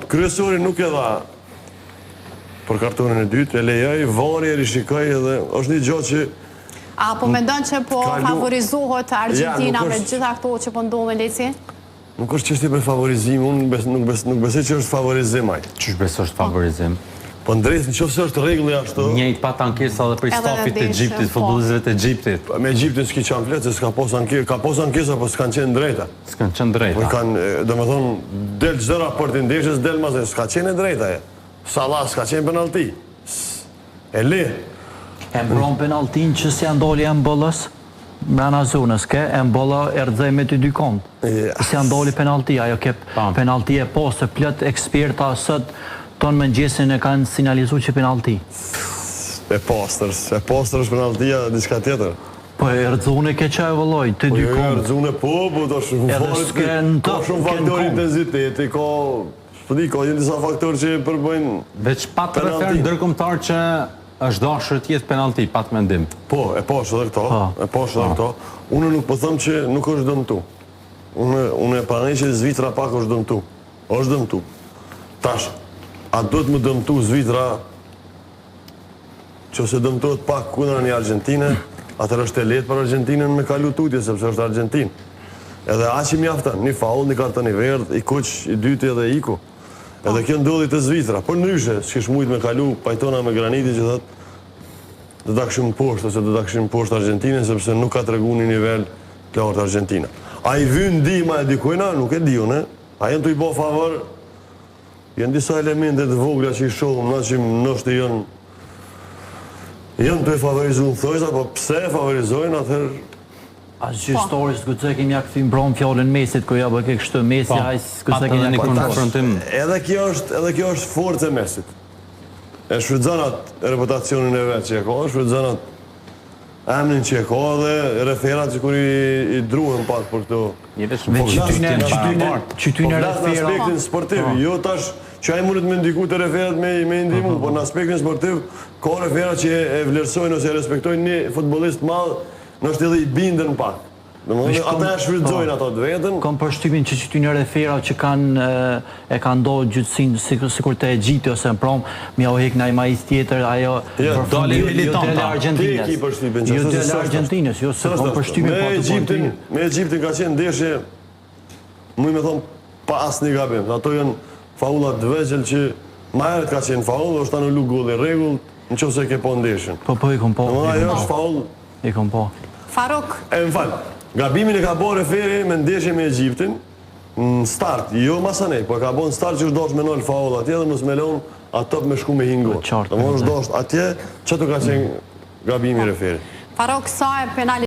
Kryesori nuk e dha për kartonin e dytë, e lejoj, vari e rishikoj edhe është një gjatë që... Apo mendon që po favorizohet Argentina me gjitha këto që po ndodhin Leci? Nuk është çështje për favorizim, unë nuk besoj që është favorizim ai. Ç'është besoj është favorizim? Po drejt nëse është rregulli ashtu. Njëjtë pat ankesa edhe për stafit të Egjiptit, futbollistëve të Egjiptit. Me Egjiptin s'ki qenë flet se s'ka pas ankesë, ka pas ankesa, po s'kan qenë drejta. S'kan qenë drejta. Po kanë, domethënë, del çdo raport i ndeshjes, del mas s'ka qenë drejta e. Salah s'ka qenë penalti. E le. E mbron penaltin që si andoli Embollës brana zonës, ke Embolla erdhej me të dy kont. Si andoli penalti, ajo ke penalti e postë plot eksperta sot tonë mëngjesin e kanë sinjalizuar që penalti. E pastër është penaltia diçka tjetër. Po e rëzune ke që e vëlloj, të dy kondë. E rëzune po do shumë ka shumë faktor intensiteti, ka disa faktor që përbëjnë... Veç pat refer ndërkombëtar që është dashur të jetë penalti, pat mendim. Po, e poshtë edhe këto. Unë nuk po them që nuk është dëmtu. Unë e pranoj që Zvitra pak është dëmtu. Është dëmtu. Tash, a duhet më dëmtu Zvitra që ose dëmtohet pak kundër një Argentine, atër është e letë për Argentinën me kalu tutje, sepse është Argentinë. Edhe aq i mjafton, një faull, një karton i verdhë, i kuq, i dyti edhe iku. Edhe kjo ndodhi të Zvitra. Por ndryshe, s'kish mujt me kalu pajtona me graniti që thotë do ta kishim poshtë ose do ta kishim poshtë Argentinën sepse nuk ka tregu një nivel të lartë Argentina. A i vyn ndihma e dikujna, nuk e di unë. A janë të i bë favor? Janë disa elemente të vogla që i shohëm, na që nështë janë të e favorizu në thojza, po pse e favorizojnë atër... Asë gjystoris, këtë se kemi ja këthim bronë fjallën Mesit, ku ja bë ke kështë Mesi, këtë se kemi ja konfrontim. Edhe kjo është forcë e Mesit. E shfrytëzonat reputacionin e vetë që e ka, shfrytëzonat emnin që e ka dhe referat që kur i druhen pak për këto... Qyty në referat... Në aspektin sportiv, jo tash që a i mundet me ndiku të referat me indimu, por në aspektin sportiv ka referat që e vlerësojnë ose e respektojnë një futbolist madhë nështë edhe i bindën pak. Ata e shfrytëzojnë ato të vetën. Kom përshtypin që qyty në refera që e kanë dojë gjytësin sikur të Egjipti ose në prom, mi au hek në i majis tjetër, ajo dole militanta. Jo dele Argentinës, jo se kom përshtypin pa të kontinë. Me Egjiptin ka qenë ndeshje, muj me thonë, pa asë një gabim. Ato janë faullat të vegjel që ma eret ka qenë faull, është anullu gol i regull, në që se ke po ndeshjen. Po, i kom po. Ajo është faull. I kom po. Farok. E më falë, gabimin e ka bo referi me ndeshje me Egjiptin në start, jo masanej, po ka bo në start që është dosh me nëllë faull atje dhe mësë me lonë atop me shku me hingo. Dhe më është dosh atje, që të ka qenë gabimi referi. Farok, sa e penali